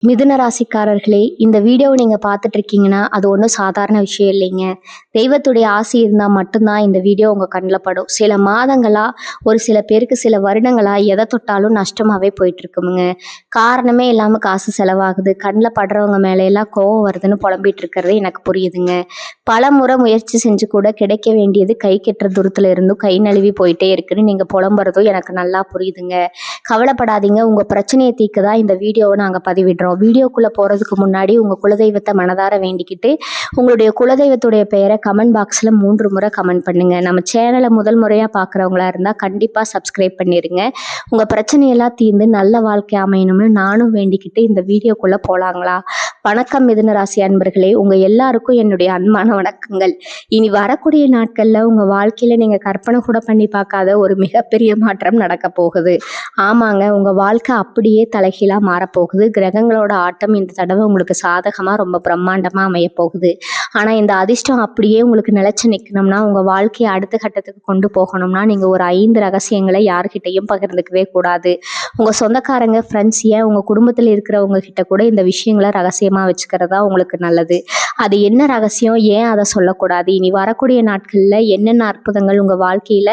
மிதுன ராசிக்காரர்களே, இந்த வீடியோவை நீங்க பார்த்துட்டு இருக்கீங்கன்னா அது ஒன்றும் சாதாரண விஷயம் இல்லைங்க. தெய்வத்துடைய ஆசி இருந்தால் மட்டும்தான் இந்த வீடியோ உங்க கண்ணில் படும். சில மாதங்களா, ஒரு சில பேருக்கு சில வருடங்களா எதை தொட்டாலும் நஷ்டமாவே போயிட்டு இருக்குமுங்க. காரணமே இல்லாமல் காசு செலவாகுது, கண்ணில் படுறவங்க மேலையெல்லாம் கோவம் வருதுன்னு புலம்பிட்டு இருக்கிறது எனக்கு புரியுதுங்க. பல முறை முயற்சி செஞ்சு கூட கிடைக்க வேண்டியது கை கெட்டுற தூரத்துல இருந்தும் கை நழுவி போயிட்டே இருக்குன்னு நீங்க புலம்புறதும் எனக்கு நல்லா புரியுதுங்க. கவலைப்படாதீங்க, உங்க பிரச்சனையை தீர்க்க தான் இந்த வீடியோவை நாங்கள் பதிவிடுறோம். வீடியோக்குள்ள போறதுக்கு முன்னாடி உங்க குலதெய்வத்தை மனதார வேண்டிக்கிட்டு உங்களுடைய குலதெய்வத்துடைய பெயரை கமெண்ட் பாக்ஸ்ல 3 முறை கமெண்ட் பண்ணுங்க. நம்ம சேனலை முதல் முறையா பாக்குறவங்களா இருந்தா கண்டிப்பா சப்ஸ்கிரைப் பண்ணிருங்க. உங்க பிரச்சனையெல்லாம் தீர்ந்து நல்ல வாழ்க்கை அமையணும்னு நானும் வேண்டிக்கிட்டு இந்த வீடியோக்குள்ள போலாங்களா? வணக்கம் மிதுன ராசி அன்பர்களே, உங்க எல்லாருக்கும் என்னுடைய அன்பான வணக்கங்கள். இனி வரக்கூடிய நாட்கள்ல உங்க வாழ்க்கையில நீங்க கற்பனை கூட பண்ணி பார்க்காத ஒரு மிகப்பெரிய மாற்றம் நடக்க போகுது. ஆமாங்க, உங்க வாழ்க்கை அப்படியே தலைகீழா மாறப்போகுது. கிரகங்களோட ஆட்டம் இந்த தடவை உங்களுக்கு சாதகமா ரொம்ப பிரம்மாண்டமா அமைய போகுது. ஆனா இந்த அதிர்ஷ்டம் அப்படியே உங்களுக்கு நிலைச்சு நிற்கணும்னா, உங்க வாழ்க்கையை அடுத்த கட்டத்துக்கு கொண்டு போகணும்னா நீங்க ஒரு 5 ரகசியங்களை யாருக்கிட்டையும் பகிர்ந்துக்கவே கூடாது. உங்க சொந்தக்காரங்க, ஃப்ரெண்ட்ஸ், ஏன் உங்க குடும்பத்தில் இருக்கிறவங்க கிட்ட கூட இந்த விஷயங்களை ரகசியமா வச்சுக்கிறதா உங்களுக்கு நல்லது. அது என்ன ரகசியம், ஏன் அதை சொல்லக்கூடாது, இனி வரக்கூடிய நாட்கள்ல என்னென்ன அற்புதங்கள் உங்க வாழ்க்கையில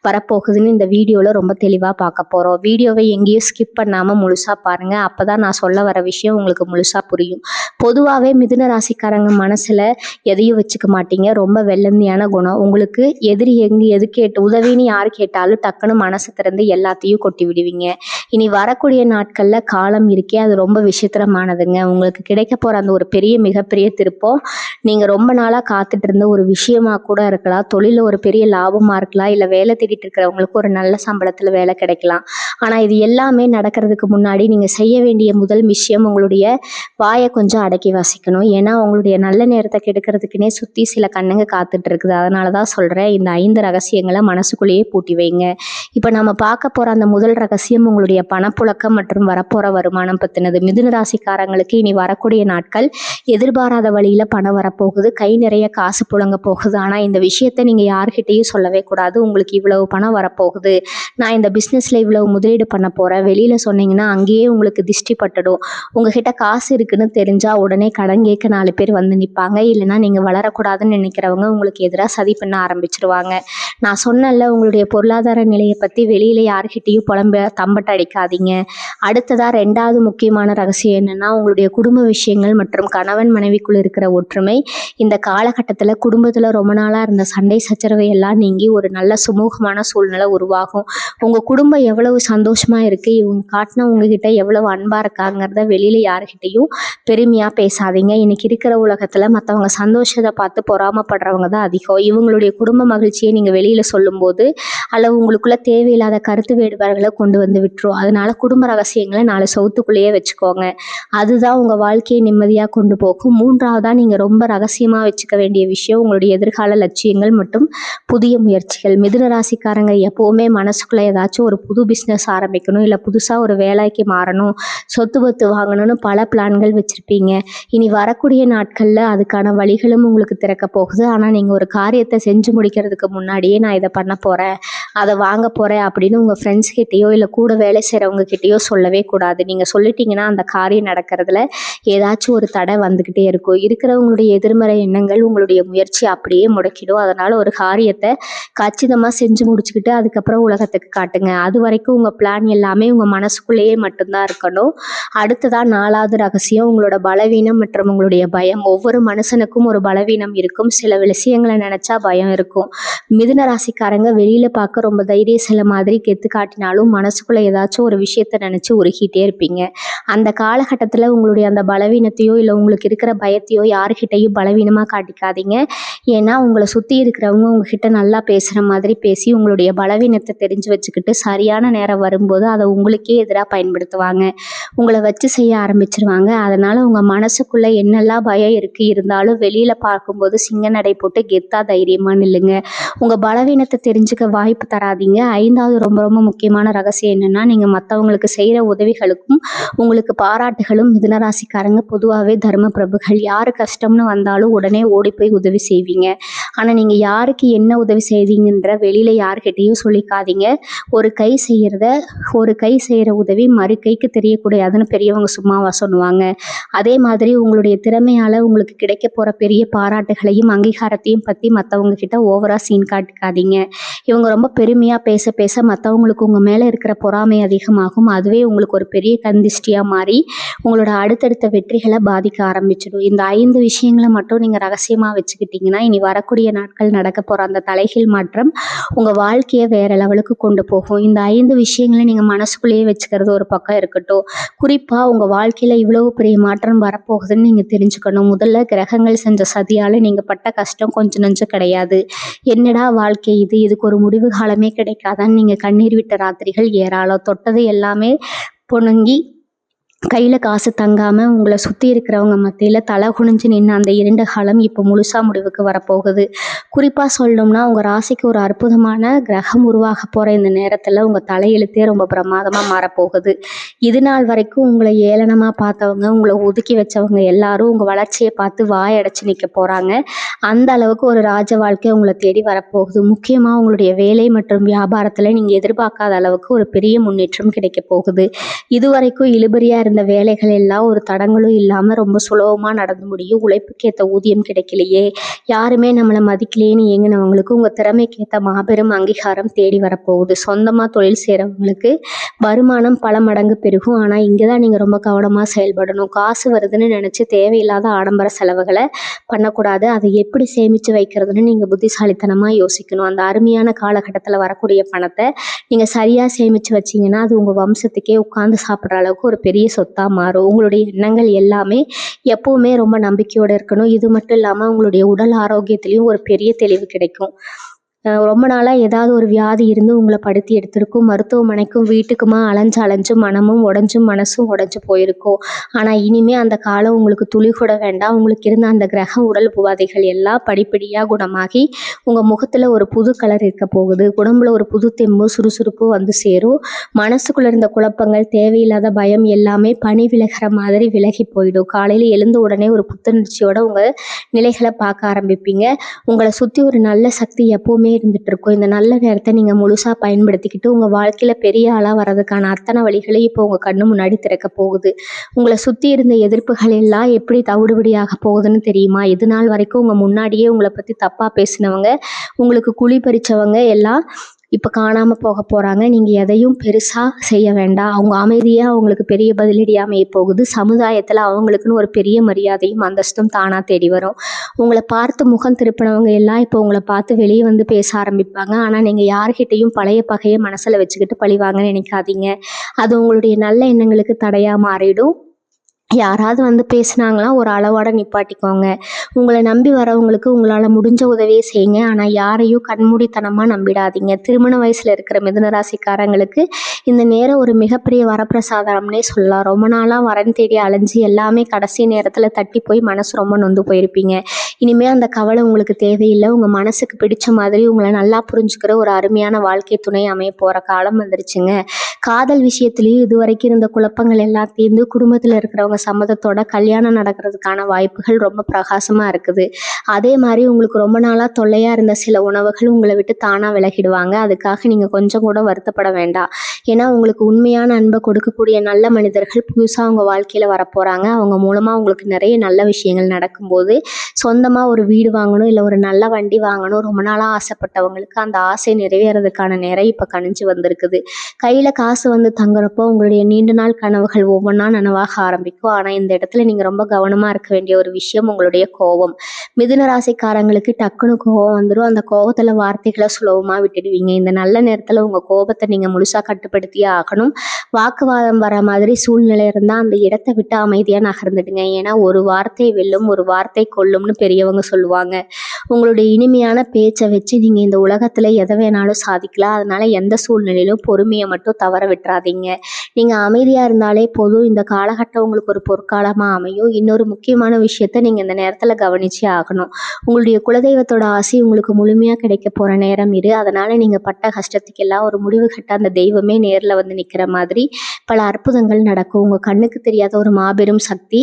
வரப்போகுதுன்னு இந்த வீடியோல ரொம்ப தெளிவா பார்க்க போறோம். வீடியோவை எங்கேயும் ஸ்கிப் பண்ணாம முழுசா பாருங்க. அப்பதான் நான் சொல்ல வர விஷயம் உங்களுக்கு முழுசா புரியும். பொதுவாகவே மிதுன ராசிக்காரங்க மனசுல எதையும் வச்சுக்க மாட்டீங்க. ரொம்ப வெள்ளந்தியான குணம் உங்களுக்கு. எதிரி எது கேட்டு உதவின்னு யார் கேட்டாலும் டக்குன்னு மனசு திறந்து எல்லாத்தையும் கொட்டி விடுவீங்க. இனி வரக்கூடிய நாட்கள்ல காலம் இருக்கே, அது ரொம்ப விசித்திரமானதுங்க. உங்களுக்கு கிடைக்க போற அந்த ஒரு மிகப்பெரிய திருப்பம் நீங்க ரொம்ப நாளா காத்துட்டு இருந்த ஒரு விஷயமா கூட இருக்கலாம். தொழில ஒரு பெரிய லாபமா இருக்கலாம், இல்ல வேலை தேடிட்டு இருக்கிறவங்களுக்கு ஒரு நல்ல சம்பளத்துல வேலை கிடைக்கலாம். ஆனா இது எல்லாமே நடக்கிறதுக்கு முன்னாடி நீங்க செய்ய வேண்டிய முதல் விஷயம், உங்களுடைய வாயை கொஞ்சம் அடக்கி வாசிக்கணும். ஏன்னா உங்களுடைய நல்ல நேரத்தை கெடுக்கிறதுக்குன்னே சுத்தி சில கண்ணுங்க காத்துட்டு இருக்குது. அதனாலதான் சொல்றேன், இந்த 5 ரகசியங்களை மனசுக்குள்ளேயே பூட்டி வைங்க. இப்ப நம்ம பார்க்க போற அந்த முதல் ரகசியம் உங்களுடைய பணப்புழக்கம் மற்றும் வரப்போற வருமானம் பத்தினது. மிதுன ராசிக்காரங்களுக்கு இனி வரக்கூடிய நாட்கள் எதிர்பாராத வழியில பணம் வரப்போகுது. கை நிறைய காசு புழங்க போகுது. ஆனா இந்த விஷயத்த நீங்க யார்கிட்டையும் சொல்லவே கூடாது. உங்களுக்கு இவ்வளவு பணம் வரப்போகுது, நான் இந்த பிசினஸ்ல இவ்வளவு முதலீடு பண்ண போறேன், வெளியில சொன்னீங்கன்னா அங்கேயே உங்களுக்கு திஷ்டி பட்டுடும். உங்ககிட்ட காசு இருக்குன்னு தெரிஞ்சா உடனே கடன் கேட்க 4 பேர் வந்து நிற்பாங்க. இல்லைன்னா நீங்க வளரக்கூடாதுன்னு நினைக்கிறவங்க உங்களுக்கு எதிராக சதி பண்ண ஆரம்பிச்சிருவாங்க. நான் சொன்னல, உங்களுடைய பொருளாதார நிலையை பத்தி வெளியில யார்கிட்டையும் தம்பட்ட அடிக்காதீங்க. அடுத்ததா 2வது முக்கியமான ரகசியம் என்னன்னா, உங்களுடைய குடும்ப விஷயங்கள் மற்றும் கணவன் மனைவிக்குள் இருக்கிற ஒற்றுமை. இந்த காலகட்டத்துல குடும்பத்துல ரொம்ப நாளா இருந்த சண்டை சச்சரவை எல்லாம் நீங்கி ஒரு நல்ல சுமூகமான சூழ்நிலை உருவாகும். உங்க குடும்பம் எவ்வளவு சந்தோஷமா இருக்கு, இவங்க காட்டினா உங்ககிட்ட எவ்வளவு அன்பா இருக்காங்கிறத வெளியில யாருக்கிட்டையும் பெருமையா பேசாதீங்க. இன்னைக்கு இருக்கிற உலகத்துல மற்றவங்க சந்தோஷத்தை பார்த்து பொறாமப்படுறவங்க தான் அதிகம். இவங்களுடைய குடும்ப மகிழ்ச்சியை நீங்க வெளியில சொல்லும் போது அல்லது உங்களுக்குள்ள தேவையில்லாத கருத்து வேறுபாடுகளை கொண்டு வந்து விட்டுரும். அதனால குடும்ப ரகசியங்களை 4 சவுத்துக்குள்ளேயே வச்சுக்கோங்க. அதுதான் உங்க வாழ்க்கையை நிம்மதியா கொண்டு போகும். 3வதா நீங்க ரொம்ப ரகசியமா வச்சுக்க வேண்டிய விஷயம் உங்களுடைய எதிர்கால லட்சியங்கள் மற்றும் புதிய முயற்சிகள். மிதுன ராசிக்காரங்க எப்பவுமே மனசுக்குள்ள ஏதாச்சும் ஒரு புது பிஸ்னஸ் ஆரம்பிக்கணும், இல்லை புதுசா ஒரு வேலைக்கு மாறணும், சொத்து பத்து வாங்கணும்னு பல பிளான்கள் வச்சிருப்பீங்க. இனி வரக்கூடிய நாட்கள்ல அதுக்கான வழிகளும் உங்களுக்கு திறக்க போகுது. ஆனா நீங்க ஒரு காரியத்தை செஞ்சு முடிக்கிறதுக்கு முன்னாடியே நான் இதை பண்ண போறேன், அதை வாங்க போறேன் அப்படின்னு உங்க ஃப்ரெண்ட்ஸ் கிட்டேயோ இல்லை கூட வேலை செய்கிறவங்க கிட்டேயோ சொல்லவே கூடாது. நீங்க சொல்லிட்டீங்கன்னா அந்த காரியம் நடக்கிறதுல ஏதாச்சும் ஒரு தடை வந்துக்கிட்டே இருக்கும். இருக்கிறவங்களுடைய எதிர்மறை எண்ணங்கள் உங்களுடைய முயற்சி அப்படியே முடக்கிடும். அதனால ஒரு காரியத்தை கச்சிதமாக செஞ்சு முடிச்சுக்கிட்டு அதுக்கப்புறம் உலகத்துக்கு காட்டுங்க. அது வரைக்கும் உங்கள் பிளான் எல்லாமே உங்கள் மனசுக்குள்ளேயே மட்டும்தான் இருக்கணும். அடுத்ததான் 4வது ரகசியம், உங்களோட பலவீனம் மற்றும் உங்களுடைய பயம். ஒவ்வொரு மனுஷனுக்கும் ஒரு பலவீனம் இருக்கும். சில விஷயங்களை நினைச்சா பயம் இருக்கும். மிதுன ராசிக்காரங்க வெளியில பார்க்க ரொம்ப தைரியசில மாதிரி கெத்து காட்டினாலும் மனசுக்குள்ள ஏதாச்சும் ஒரு விஷயத்த நினைச்சு உருகிட்டே இருப்பீங்க. அந்த காலகட்டத்தில் உங்களுடைய அந்த பலவீனத்தையோ இல்லை உங்களுக்கு இருக்கிற பயத்தையோ யாருக்கிட்டையும் பலவீனமா காட்டிக்காதீங்க. ஏன்னா உங்களை சுற்றி இருக்கிறவங்க உங்ககிட்ட நல்லா பேசுகிற மாதிரி பேசி உங்களுடைய பலவீனத்தை தெரிஞ்சு வச்சுக்கிட்டு சரியான நேரம் வரும்போது அதை உங்களுக்கே எதிராக பயன்படுத்துவாங்க. உங்களை வச்சு செய்ய ஆரம்பிச்சிருவாங்க. அதனால உங்க மனசுக்குள்ள என்னெல்லாம் பயம் இருந்தாலும் வெளியில பார்க்கும்போது சிங்க நடை போட்டு கெத்தா தைரியமா நில்லுங்க. உங்க பலவீனத்தை தெரிஞ்சுக்க வாய்ப்பு தராதீங்க. 5வது ரொம்ப ரொம்ப முக்கியமான ரகசியம் என்னன்னா, நீங்க மற்றவங்களுக்கு செய்யற உதவிகளுக்கும் உங்களுக்கு பாராட்டுகளும். மிதுன ராசிக்காரங்க பொதுவாகவே தர்ம பிரபுகள். யாரு கஷ்டம்னு வந்தாலும் உடனே ஓடி போய் உதவி செய்வீங்க. செய்வீங்க. ஆனால் நீங்கள் யாருக்கு என்ன உதவி செய்தீங்கன்ற வெளியில் யார்கிட்டையும் சொல்லிக்காதீங்க. ஒரு கை செய்கிற உதவி மறு கைக்கு தெரியக்கூடாதுன்னு பெரியவங்க சும்மாவா சொல்லுவாங்க. அதே மாதிரி உங்களுடைய திறமையால் உங்களுக்கு கிடைக்க போகிற பெரிய பாராட்டுகளையும் அங்கீகாரத்தையும் பற்றி மற்றவங்க கிட்ட ஓவராக சீன் காட்டிக்காதீங்க. இவங்க ரொம்ப பெருமையாக பேச பேச மற்றவங்களுக்கு உங்கள் மேலே இருக்கிற பொறாமை அதிகமாகும். அதுவே உங்களுக்கு ஒரு பெரிய கந்திஷ்டியாக மாறி உங்களோட அடுத்தடுத்த வெற்றிகளை பாதிக்க ஆரம்பிச்சிடும். இந்த 5 விஷயங்களை மட்டும் நீங்கள் ரகசியமாக வச்சுக்கிட்டிங்கன்னா இனி வரக்கூடிய நாட்கள் நடக்க போகிற அந்த தலைகீழ் மாற்றம் உங்கள் வாழ்க்கையை வேற லெவலுக்கு கொண்டு போகும். இந்த 5 விஷயங்களை நீங்கள் மனசுக்குள்ளேயே வச்சுக்கிறது ஒரு பக்கம் இருக்கட்டும். குறிப்பாக உங்கள் வாழ்க்கையில் இவ்வளவு பெரிய மாற்றம் வரப்போகுதுன்னு நீங்கள் தெரிஞ்சுக்கணும். முதல்ல கிரகங்கள் செஞ்ச சதியால் நீங்கள் பட்ட கஷ்டம் கொஞ்சம் நஞ்சம் கிடையாது. என்னடா வாழ்க்கை இதுக்கு ஒரு முடிவு காலமே கிடைக்காதான்னு நீங்கள் கண்ணீர் விட்ட ராத்திரிகள் ஏராளம். தொட்டது எல்லாமே பொணுங்கி கையில் காசு தங்காமல் உங்களை சுற்றி இருக்கிறவங்க மத்தியில் தலை குனிஞ்சு நின்று அந்த 2 காலம் இப்போ முழுசாக முடிவுக்கு வரப்போகுது. குறிப்பாக சொல்லணும்னா உங்கள் ராசிக்கு ஒரு அற்புதமான கிரகம் உருவாக போகிற இந்த நேரத்தில் உங்கள் தலையெழுத்தே ரொம்ப பிரமாதமாக மாறப்போகுது. இது நாள் வரைக்கும் உங்களை ஏளனமாக பார்த்தவங்க, உங்களை ஒதுக்கி வச்சவங்க எல்லாரும் உங்கள் வளர்ச்சியை பார்த்து வாய் அடைச்சி நிற்க போகிறாங்க. அந்த அளவுக்கு ஒரு ராஜ வாழ்க்கை உங்களை தேடி வரப்போகுது. முக்கியமாக உங்களுடைய வேலை மற்றும் வியாபாரத்தில் நீங்கள் எதிர்பார்க்காத அளவுக்கு ஒரு பெரிய முன்னேற்றம் கிடைக்க போகுது. இதுவரைக்கும் இழுபறியாக இருந்த வேலைகள் எல்லாம் ஒரு தடங்களும் இல்லாமல் ரொம்ப சுலபமாக நடந்து முடியும். உழைப்புக்கேற்ற ஊதியம் கிடைக்கலையே, யாருமே நம்மளை மதிக்கலையேன்னு ஏங்கினவங்களுக்கு உங்கள் திறமைக்கேற்ற மாபெரும் அங்கீகாரம் தேடி வரப்போகுது. சொந்தமாக தொழில் செய்கிறவங்களுக்கு வருமானம் பல மடங்கு பெருகும். ஆனால் இங்கே தான் நீங்கள் ரொம்ப கவனமாக செயல்படணும். காசு வருதுன்னு நினச்சி தேவையில்லாத ஆடம்பர செலவுகளை பண்ணக்கூடாது. அதை எப்படி சேமித்து வைக்கிறதுன்னு நீங்கள் புத்திசாலித்தனமாக யோசிக்கணும். அந்த அருமையான காலகட்டத்தில் வரக்கூடிய பணத்தை நீங்கள் சரியாக சேமித்து வச்சிங்கன்னா அது உங்கள் வம்சத்துக்கே உட்காந்து சாப்பிட்ற அளவுக்கு ஒரு பெரிய சொத்தாக மாறும். உங்களுடைய எண்ணங்கள் எல்லாமே எப்பவுமே ரொம்ப நம்பிக்கையோடு இருக்கணும். இது மட்டும் இல்லாமல் உங்களுடைய உடல் ஆரோக்கியத்திலையும் ஒரு பெரிய தெளிவு கிடைக்கும். ரொம்ப நாளாக ஏதாவது ஒரு வியாதி இருந்து உங்களை படுத்தி எடுத்திருக்கும். மருத்துவமனைக்கும் வீட்டுக்குமா அலைஞ்சு மனமும் உடஞ்சும் மனசும் உடஞ்சி போயிருக்கும். ஆனால் இனிமேல் அந்த காலம் உங்களுக்கு துளி கூட வேண்டாம். உங்களுக்கு இருந்த அந்த கிரக உடல் உபாதைகள் எல்லாம் படிப்படியாக குணமாகி உங்கள் முகத்தில் ஒரு புது கலர் இருக்க போகுது. உடம்புல ஒரு புது தெம்பு சுறுசுறுப்பு வந்து சேரும். மனசுக்குள்ளே இருந்த குழப்பங்கள் தேவையில்லாத பயம் எல்லாமே பனி விலகிற மாதிரி விலகி போயிடும். காலையில் எழுந்த உடனே ஒரு புத்துணர்ச்சியோட உங்கள் நிலைகளை பார்க்க ஆரம்பிப்பீங்க. உங்களை சுற்றி ஒரு நல்ல சக்தி எப்போவுமே இருந்துட்டு இருக்கும். இந்த நல்ல நேரத்தை நீங்கள் முழுசாக பயன்படுத்திக்கிட்டு உங்கள் வாழ்க்கையில் பெரிய ஆளாக வர்றதுக்கான அத்தனை வழிகளையும் இப்போ உங்கள் கண்ணு முன்னாடி திறக்க போகுது. உங்களை சுற்றி இருந்த எதிர்ப்புகள் எல்லாம் எப்படி தவிடுபடியாக போகுதுன்னு தெரியுமா? இது நாள் வரைக்கும் உங்கள் முன்னாடியே உங்களை பற்றி தப்பாக பேசினவங்க, உங்களுக்கு குழி பறித்தவங்க எல்லாம் இப்போ காணாமல் போக போகிறாங்க. நீங்கள் எதையும் பெருசாக செய்ய வேண்டாம். அவங்க அமைதியாக அவங்களுக்கு பெரிய பதிலடி அமைய போகுது. சமுதாயத்தில் அவங்களுக்குன்னு ஒரு பெரிய மரியாதையும் அந்தஸ்தும் தானாக தேடி வரும். உங்களை பார்த்து முகம் திருப்பினவங்க எல்லாம் இப்போ உங்களை பார்த்து வெளியே வந்து பேச ஆரம்பிப்பாங்க. ஆனால் நீங்கள் யார்கிட்டையும் பழைய பகையை மனசில் வச்சுக்கிட்டு பழிவாங்கன்னு நினைக்காதீங்க. அது உங்களுடைய நல்ல எண்ணங்களுக்கு தடையாக மாறிடும். யாராவது வந்து பேசுனாங்களா ஒரு அளவோட நிப்பாட்டிக்கோங்க. உங்களை நம்பி வரவங்களுக்கு உங்களால் முடிஞ்ச உதவியை செய்யுங்க. ஆனால் யாரையும் கண்மூடித்தனமாக நம்பிடாதீங்க. திருமண வயசில் இருக்கிற மிதுன ராசிக்காரங்களுக்கு இந்த நேரம் ஒரு மிகப்பெரிய வரப்பிரசாதம்னே சொல்லலாம். ரொம்ப நாளாக வரன் தேடி அலைஞ்சி எல்லாமே கடைசி நேரத்தில் தட்டி போய் மனசு ரொம்ப நொந்து போயிருப்பீங்க. இனிமேல் அந்த கவலை உங்களுக்கு தேவையில்லை. உங்கள் மனசுக்கு பிடிச்ச மாதிரி உங்களை நல்லா புரிஞ்சுக்கிற ஒரு அருமையான வாழ்க்கை துணை அமைய போகிற காலம் வந்துருச்சுங்க. காதல் விஷயத்துலேயும் இது வரைக்கும் இருந்த குழப்பங்கள் எல்லாம் தீர்ந்து குடும்பத்தில் இருக்கிறவங்க சம்மதத்தோட கல்யாணம் நடக்கிறதுக்கான வாய்ப்புகள் ரொம்ப பிரகாசமாக இருக்குது. அதே மாதிரி உங்களுக்கு ரொம்ப நாளாக தொல்லையாக இருந்த சில உணவுகள் உங்களை விட்டு தானாக விலகிடுவாங்க. அதுக்காக நீங்கள் கொஞ்சம் கூட வருத்தப்பட வேண்டாம். ஏன்னா உங்களுக்கு உண்மையான அன்பை கொடுக்கக்கூடிய நல்ல மனிதர்கள் புதுசாக உங்கள் வாழ்க்கையில் வரப்போகிறாங்க. அவங்க மூலமாக உங்களுக்கு நிறைய நல்ல விஷயங்கள் நடக்கும்போது சொந்தமாக ஒரு வீடு வாங்கணும், இல்லை ஒரு நல்ல வண்டி வாங்கணும் ரொம்ப நாளாக ஆசைப்பட்டவங்களுக்கு அந்த ஆசை நிறைவேறதுக்கான நேரம் இப்போ கணிஞ்சு வந்திருக்குது. கையில் காசு வந்து தங்குறப்போ உங்களுடைய நீண்ட நாள் கனவுகள் ஒவ்வொன்றா நனவாக ஆரம்பிக்கும். ஆனால் இந்த இடத்துல நீங்கள் ரொம்ப கவனமாக இருக்க வேண்டிய ஒரு விஷயம் உங்களுடைய கோபம். மிதுன ராசிக்காரங்களுக்கு டக்குன்னு கோபம் வந்துடும். அந்த கோபத்தில் வார்த்தைகளை சுலபமாக விட்டுடுவீங்க. இந்த நல்ல நேரத்தில் உங்கள் கோபத்தை நீங்கள் முழுசாக கட்டுப்படுத்தியே ஆகணும். வாக்குவாதம் வர மாதிரி சூழ்நிலை இருந்தால் அந்த இடத்தை விட்டு அமைதியாக நகர்ந்துடுங்க. ஏன்னா ஒரு வார்த்தை வெல்லும், ஒரு வார்த்தை கொல்லும்னு பெரியவங்க சொல்லுவாங்க. உங்களுடைய இனிமையான பேச்சை வச்சு நீங்கள் இந்த உலகத்தில் எதை வேணாலும் சாதிக்கலாம். அதனால் எந்த சூழ்நிலையிலும் பொறுமையை மட்டும் தவற விட்டுறாதீங்க. நீங்கள் அமைதியாக இருந்தாலே போதும். இந்த காலகட்டம் உங்களுக்கு ஒரு பொற்காலமாக அமையும். இன்னொரு முக்கியமான விஷயத்தை நீங்கள் இந்த நேரத்தில் கவனிச்சே ஆகணும். உங்களுடைய குலதெய்வத்தோட ஆசை உங்களுக்கு முழுமையாக கிடைக்க போகிற நேரம் இது. அதனால் நீங்கள் பட்ட கஷ்டத்துக்கெல்லாம் ஒரு முடிவு கட்ட அந்த தெய்வமே நேரில் வந்து நிற்கிற மாதிரி பல அற்புதங்கள் நடக்கும். உங்கள் கண்ணுக்கு தெரியாத ஒரு மாபெரும் சக்தி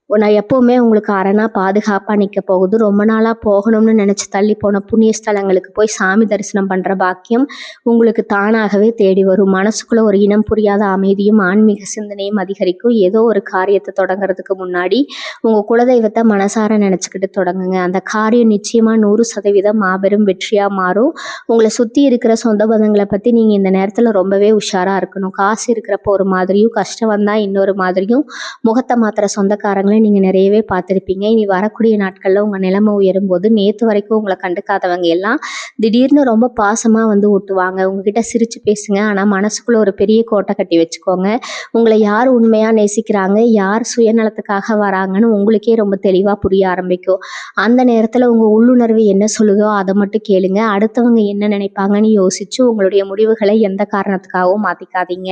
நான் எப்போவுமே உங்களுக்கு அரணா பாதுகாப்பாக நிற்க போகுது. ரொம்ப நாளாக போகணும்னு நினச்சி தள்ளி போன புண்ணிய ஸ்தலங்களுக்கு போய் சாமி தரிசனம் பண்ணுற பாக்கியம் உங்களுக்கு தானாகவே தேடி வரும். மனசுக்குள்ளே ஒரு இனம் புரியாத அமைதியும் ஆன்மீக சிந்தனையும் அதிகரிக்கும். ஏதோ ஒரு காரியத்தை தொடங்குறதுக்கு முன்னாடி உங்கள் குலதெய்வத்தை மனசார நினச்சிக்கிட்டு தொடங்குங்க. அந்த காரியம் நிச்சயமாக 100% மாபெரும் வெற்றியாக மாறும். உங்களை சுற்றி இருக்கிற சொந்த பந்தங்களை பற்றி நீங்கள் இந்த நேரத்தில் ரொம்பவே உஷாராக இருக்கணும். காசு இருக்கிறப்போ ஒரு மாதிரியும், கஷ்டம் வந்தால் இன்னொரு மாதிரியும் முகத்தை மாத்திர சொந்தக்காரங்களை நீங்கள் நிறையவே பார்த்துருப்பீங்க. இனி வரக்கூடிய நாட்களில் உங்கள் நிலைமை உயரும்போது நேற்று வரைக்கும் உங்களை கண்டுக்காதவங்க எல்லாம் திடீர்னு ரொம்ப பாசமாக வந்து ஒட்டுவாங்க. உங்ககிட்ட சிரித்து பேசுங்க. ஆனால் மனசுக்குள்ளே ஒரு பெரிய கோட்டை கட்டி வச்சுக்கோங்க. உங்களை யார் உண்மையாக நேசிக்கிறாங்க, யார் சுயநலத்துக்காக வராங்கன்னு உங்களுக்கே ரொம்ப தெளிவாக புரிய ஆரம்பிக்கும். அந்த நேரத்தில் உங்கள் உள்ளுணர்வு என்ன சொல்லுதோ அதை மட்டும் கேளுங்க. அடுத்தவங்க என்ன நினைப்பாங்கன்னு யோசித்து உங்களுடைய முடிவுகளை எந்த காரணத்துக்காகவும் மாற்றிக்காதீங்க.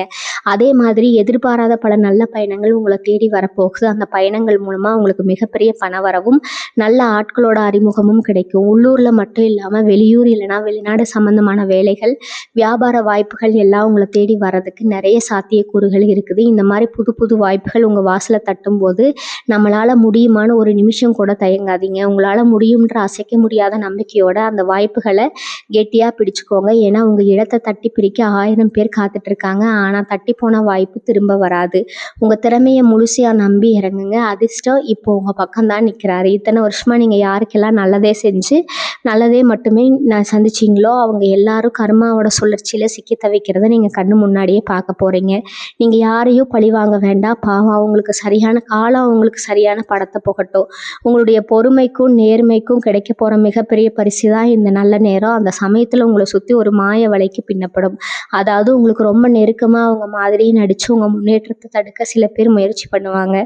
அதே மாதிரி எதிர்பாராத பல நல்ல பயணங்கள் உங்களை தேடி வரப்போகுது. அந்த பயணங்கள் மூலமாக உங்களுக்கு மிகப்பெரிய பண வரவும் நல்ல ஆட்களோட அறிமுகமும் கிடைக்கும். உள்ளூரில் மட்டும் இல்லாமல் வெளியூர் இல்லைனா வெளிநாடு சம்மந்தமான வேலைகள், வியாபார வாய்ப்புகள் எல்லாம் உங்களை தேடி வர்றதுக்கு நிறைய சாத்தியக்கூறுகள் இருக்குது. இந்த மாதிரி புது புது வாய்ப்புகள் உங்கள் வாசலை தட்டும் போது நம்மளால் முடியுமான ஒரு நிமிஷம் கூட தயங்காதீங்க. உங்களால் முடியுன்ற அசைக்க முடியாத நம்பிக்கையோட அந்த வாய்ப்புகளை கெட்டியாக பிடிச்சுக்கோங்க. ஏன்னா உங்கள் இடத்தை தட்டி பிரிக்க 1000 பேர் காத்துட்ருக்காங்க. ஆனால் தட்டி போன வாய்ப்பு திரும்ப வராது. உங்கள் திறமையை முழுசையாக நம்பி இறங்குங்க. அதிர்ஷ்டம் இப்போ உங்கள் பக்கம்தான் நிற்கிறாரு. இத்தனை வருஷமாக நீங்கள் யாருக்கெல்லாம் நல்லதே செஞ்சு நல்லதே மட்டுமே சந்திச்சிங்களோ அவங்க எல்லாரும் கர்மாவோட சுழற்சியில் சிக்கி தவிக்கிறத நீங்கள் கண்ணு முன்னாடியே பார்க்க போகிறீங்க. நீங்கள் யாரையும் பழி வாங்க வேண்டாம். பாவம், அவங்களுக்கு சரியான காலம், அவங்களுக்கு சரியான படத்தை புகட்டும். உங்களுடைய பொறுமைக்கும் நேர்மைக்கும் கிடைக்க போகிற மிகப்பெரிய பரிசு தான் இந்த நல்ல நேரம். அந்த சமயத்தில் உங்களை சுற்றி ஒரு மாய வலைக்கு பின்னப்படும். அதாவது உங்களுக்கு ரொம்ப நெருக்கமாக அவங்க மாதிரியே நடித்து உங்கள் முன்னேற்றத்தை தடுக்க சில பேர் முயற்சி பண்ணுவாங்க.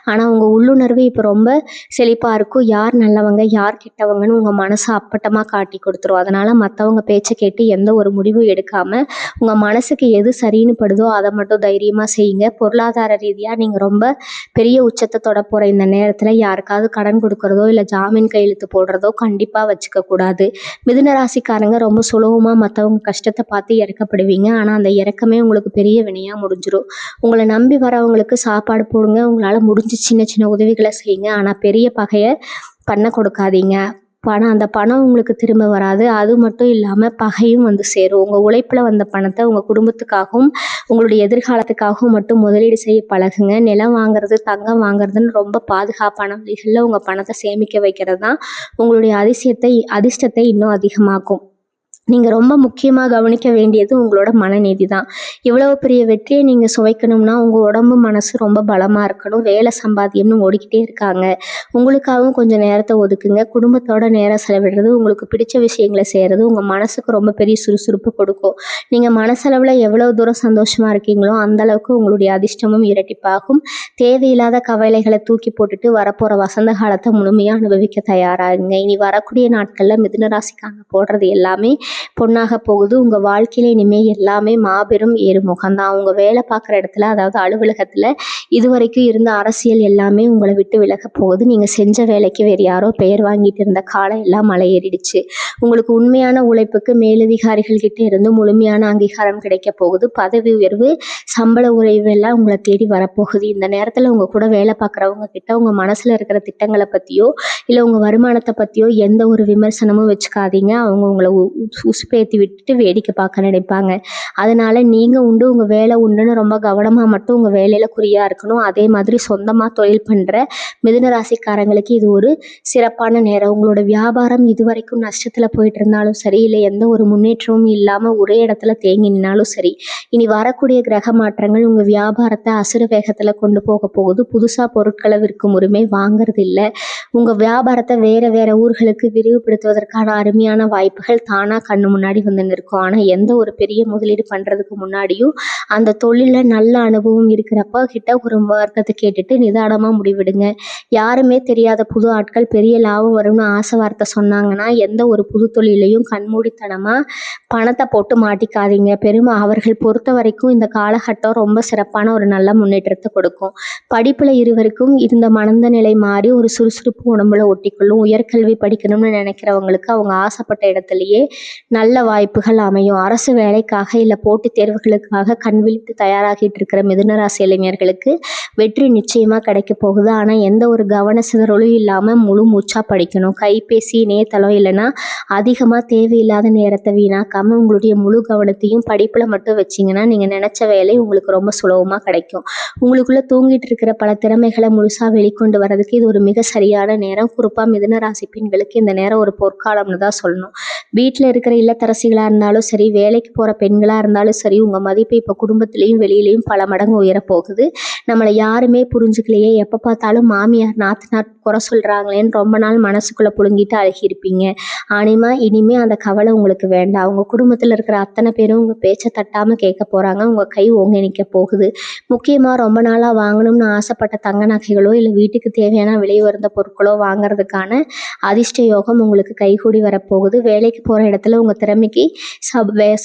ஆனால் உங்கள் உள்ளுணர்வு இப்போ ரொம்ப செழிப்பாக இருக்கும். யார் நல்லவங்க யார் கெட்டவங்கன்னு உங்கள் மனசை அப்பட்டமாக காட்டி கொடுத்துரும். அதனால் மற்றவங்க பேச்சை கேட்டு எந்த ஒரு முடிவும் எடுக்காமல் உங்கள் மனசுக்கு எது சரின்னு படுதோ அதை மட்டும் தைரியமாக செய்யுங்க. பொருளாதார ரீதியாக நீங்கள் ரொம்ப பெரிய உச்சத்தை தொட போகிற இந்த நேரத்தில் யாருக்காவது கடன் கொடுக்குறதோ இல்லை ஜாமீன் கையெழுத்து போடுறதோ கண்டிப்பாக வச்சுக்க கூடாது. மிதுன ராசிக்காரங்க ரொம்ப சுலபமாக மற்றவங்க கஷ்டத்தை பார்த்து இறக்கப்படுவீங்க. ஆனால் அந்த இறக்கமே உங்களுக்கு பெரிய வினையாக முடிஞ்சிடும். உங்களை நம்பி வரவங்களுக்கு சாப்பாடு போடுங்க. உங்களால் முடிஞ்ச சின்ன சின்ன உதவிகளை செய்யுங்க. ஆனால் பெரிய பகையை பண்ண கொடுக்காதீங்க. அந்த பணம் உங்களுக்கு திரும்ப வராது. அது மட்டும் இல்லாமல் பகையும் வந்து சேரும். உங்கள் உழைப்பில் வந்த பணத்தை உங்கள் குடும்பத்துக்காகவும் உங்களுடைய எதிர்காலத்துக்காகவும் மட்டும் முதலீடு செய்ய பழகுங்க. நிலம் வாங்குறது, தங்கம் வாங்குறதுன்னு ரொம்ப பாதுகாப்பான வழிகளில் உங்கள் பணத்தை சேமிக்க வைக்கிறது தான் உங்களுடைய அதிர்ஷ்டத்தை இன்னும் அதிகமாக்கும். நீங்கள் ரொம்ப முக்கியமாக கவனிக்க வேண்டியது உங்களோட மனநீதி தான். இவ்வளவு பெரிய வெற்றியை நீங்கள் சுவைக்கணும்னா உங்கள் உடம்பு மனசு ரொம்ப பலமாக இருக்கணும். வேலை சம்பாத்தியம்னு ஓடிக்கிட்டே இருக்காங்க. உங்களுக்காகவும் கொஞ்சம் நேரத்தை ஒதுக்குங்க. குடும்பத்தோட நேரம் செலவிடுறது, உங்களுக்கு பிடிச்ச விஷயங்களை செய்கிறது உங்கள் மனசுக்கு ரொம்ப பெரிய சுறுசுறுப்பு கொடுக்கும். நீங்கள் மனசளவில் எவ்வளோ தூரம் சந்தோஷமாக இருக்கீங்களோ அந்தளவுக்கு உங்களுடைய அதிர்ஷ்டமும் இரட்டிப்பாகும். தேவையில்லாத கவலைகளை தூக்கி போட்டுட்டு வரப்போகிற வசந்த காலத்தை முழுமையாக அனுபவிக்க தயாராகுங்க. இனி வரக்கூடிய நாட்களில் மிதுன ராசிக்காரங்க போடுறது எல்லாமே பொண்ணாக போகுது. உங்கள் வாழ்க்கையில இனிமேல் எல்லாமே மாபெரும் ஏறுமுகம்தான். உங்கள் வேலை பார்க்குற இடத்துல, அதாவது அலுவலகத்தில் இதுவரைக்கும் இருந்த அரசியல் எல்லாமே உங்களை விட்டு விலக போகுது. நீங்கள் செஞ்ச வேலைக்கு வேறு யாரோ பெயர் வாங்கிட்டு இருந்த காலம் எல்லாம் மலை ஏறிடுச்சு. உங்களுக்கு உண்மையான உழைப்புக்கு மேலதிகாரிகள் கிட்ட இருந்து முழுமையான அங்கீகாரம் கிடைக்க போகுது. பதவி உயர்வு, சம்பள உயர்வு எல்லாம் உங்களை தேடி வரப்போகுது. இந்த நேரத்தில் உங்கள் கூட வேலை பார்க்குறவங்க கிட்ட உங்கள் மனசில் இருக்கிற திட்டங்களை பற்றியோ இல்லை உங்கள் வருமானத்தை பற்றியோ எந்த ஒரு விமர்சனமும் வச்சுக்காதீங்க. அவங்க உங்களை உசுப்பேற்றி விட்டுட்டு வேடிக்கை பார்க்க நினைப்பாங்க. அதனால நீங்கள் உண்டு உங்கள் வேலை உண்டுன்னு ரொம்ப கவனமாக மட்டும் உங்கள் வேலையில் குறியாக இருக்கணும். அதே மாதிரி சொந்தமாக தொழில் பண்ணுற மிதுன ராசிக்காரங்களுக்கு இது ஒரு சிறப்பான நேரம். உங்களோட வியாபாரம் இதுவரைக்கும் நஷ்டத்தில் போயிட்டு இருந்தாலும் சரி, இல்லை எந்த ஒரு முன்னேற்றமும் இல்லாமல் ஒரே இடத்துல தேங்கி நின்னாலும் சரி, இனி வரக்கூடிய கிரக மாற்றங்கள் உங்கள் வியாபாரத்தை அசுர வேகத்தில் கொண்டு போக போகுது. புதுசாக பொருட்களை விற்கும் உரிமை வாங்கிறது இல்லை. உங்கள் வியாபாரத்தை வேறு ஊர்களுக்கு விரிவுபடுத்துவதற்கான அருமையான வாய்ப்புகள் தானாக கண்ணு முன்னாடி வந்து நிற்கும். ஆனால் எந்த ஒரு பெரிய முதலீடு பண்ணுறதுக்கு முன்னாடியும் அந்த தொழிலில் நல்ல அனுபவம் இருக்கிறப்ப கிட்ட ஒரு மார்க்கத்தை கேட்டுட்டு நிதானமாக முடிவிடுங்க. யாருமே தெரியாத புது ஆட்கள் பெரிய லாபம் வரும்னு ஆசை வார்த்தை சொன்னாங்கன்னா எந்த ஒரு புது தொழிலையும் கண்மூடித்தனமாக பணத்தை போட்டு மாட்டிக்காதீங்க. அவர்கள் பொறுத்த வரைக்கும் இந்த காலகட்டம் ரொம்ப சிறப்பான ஒரு நல்ல முன்னேற்றத்தை கொடுக்கும். படிப்பில் இருவருக்கும் இருந்த மனந்த நிலை மாறி ஒரு சுறுசுறுப்பு உடம்புல ஒட்டிக்கொள்ளும். உயர்கல்வி படிக்கணும்னு நினைக்கிறவங்களுக்கு அவங்க ஆசைப்பட்ட இடத்துலையே நல்ல வாய்ப்புகள் அமையும். அரசு வேலைக்காக இல்லை போட்டித் தேர்வுகளுக்காக கண் விழித்து தயாராகிட்டு இருக்கிற மிதுன ராசி இளைஞர்களுக்கு வெற்றி நிச்சயமாக கிடைக்க போகுது. ஆனால் எந்த ஒரு கவன சிதறலும் இல்லாமல் முழு மூச்சாக படிக்கணும். கைபேசி, இணையதளம் இல்லைன்னா அதிகமாக தேவையில்லாத நேரத்தை வீணாக்காமல் உங்களுடைய முழு கவனத்தையும் படிப்பில் மட்டும் வச்சிங்கன்னா நீங்கள் நினச்ச வேலை உங்களுக்கு ரொம்ப சுலபமாக கிடைக்கும். உங்களுக்குள்ளே தூங்கிட்டு இருக்கிற பல திறமைகளை முழுசாக வெளிக்கொண்டு வர்றதுக்கு இது ஒரு மிக சரியான நேரம். குறிப்பாக மிதுன ராசி பெண்களுக்கு இந்த நேரம் ஒரு பொற்காலம்னு தான் சொல்லணும். வீட்டில் இருக்கிற இல்லத்தரசிகளாக இருந்தாலும் சரி, வேலைக்கு போகிற பெண்களாக இருந்தாலும் சரி, உங்கள் மதிப்பு இப்போ குடும்பத்திலையும் வெளியிலையும் பல மடங்கு உயரப்போகுது. நம்மளை யாருமே புரிஞ்சுக்கலையே, எப்போ பார்த்தாலும் மாமியார் நாத்தனார் குறை சொல்கிறாங்களேன்னு ரொம்ப நாள் மனசுக்குள்ளே புழுங்கிட்டு அழுகியிருப்பீங்க. இனிமே அந்த கவலை உங்களுக்கு வேண்டாம். உங்கள் குடும்பத்தில் இருக்கிற அத்தனை பேரும் உங்கள் பேச்சை தட்டாமல் கேட்க போகிறாங்க. உங்கள் கை ஓங்கி நிற்க போகுது. முக்கியமாக ரொம்ப நாளாக வாங்கணும்னு ஆசைப்பட்ட தங்க நகைகளோ இல்லை வீட்டுக்கு தேவையான விலை உயர்ந்த பொருட்களோ வாங்குறதுக்கான அதிர்ஷ்ட யோகம் உங்களுக்கு கைகூடி வரப்போகுது. வேலைக்கு போகிற இடத்துல உங்கள் திறமைக்கு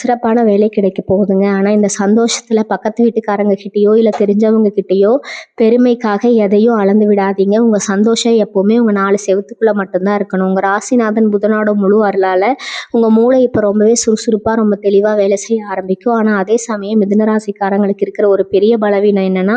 சிறப்பான வேலை கிடைக்க போகுதுங்க. ஆனால் இந்த சந்தோஷத்தில் பக்கத்து வீட்டுக்காரங்க கிட்டேயோ இல்லை தெரிஞ்சவங்க கிட்டேயோ பெருமைக்காக எதையும் அளந்து விடாதீங்க. உங்கள் சந்தோஷம் எப்போவுமே உங்கள் 4 செவத்துக்குள்ளே மட்டும்தான் இருக்கணும். உங்கள் ராசிநாதன் புதனோட முழு அருளால் உங்கள் மூளை இப்போ ரொம்பவே சுறுசுறுப்பாக ரொம்ப தெளிவாக வேலை செய்ய ஆரம்பிக்கும். ஆனால் அதே சமயம் மிதுன ராசிக்காரங்களுக்கு இருக்கிற ஒரு பெரிய பலவீனம் என்னென்னா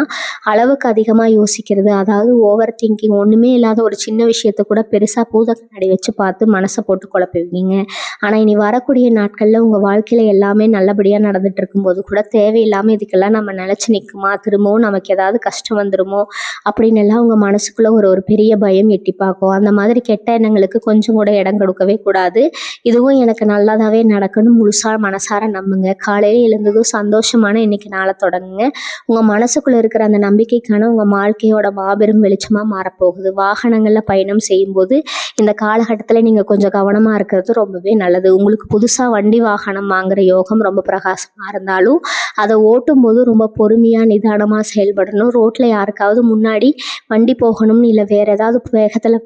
அளவுக்கு அதிகமாக யோசிக்கிறது. அதாவது ஓவர் திங்கிங். ஒன்றுமே இல்லாத ஒரு சின்ன விஷயத்தை கூட பெருசாக பூத கண்ணாடி வச்சு பார்த்து மனசை போட்டு குழப்புவீங்க. ஆனால் இனி வரக்கூடிய நாட்களில் உங்கள் வாழ்க்கையில் எல்லாமே நல்லபடியாக நடந்துட்டு இருக்கும்போது கூட தேவையில்லாமல் இதுக்கெல்லாம் நம்ம நினச்சி நிற்குமா, திரும்பவும் நமக்கு ஏதாவது கஷ்டம் வந்துடுமோ அப்படின்னு எல்லாம் உங்கள் மனசுக்குள்ளே ஒரு பெரிய பயம் எட்டி பார்க்கும். அந்த மாதிரி கெட்ட எண்ணங்களுக்கு கொஞ்சம் கூட இடம் கொடுக்கவே கூடாது. இதுவும் எனக்கு நல்லதாகவே நடக்கணும் முழுசாக மனசார நம்புங்க. காலையில் எழுந்ததும் சந்தோஷமான இன்னைக்கு நாளை தொடங்குங்க. உங்கள் மனசுக்குள்ளே இருக்கிற அந்த நம்பிக்கைக்கான உங்கள் வாழ்க்கையோட மாபெரும் வெளிச்சமாக மாறப்போகுது. வாகனங்களில் பயணம் செய்யும்போது இந்த காலகட்டத்தில் நீங்கள் கொஞ்சம் கவனமாக இருக்கிறது ரொம்பவே நல்லது. உங்களுக்கு புதுசாக வண்டி வாகனம் வாங்குகிற யோகம் ரொம்ப பிரகாசமாக இருந்தாலும் அதை ஓட்டும்போது ரொம்ப பொறுமையாக நிதானமாக செயல்படணும். ரோட்டில் யாருக்காவது முன்னாடி வண்டி போகணும்னு இல்லை வேறு ஏதாவது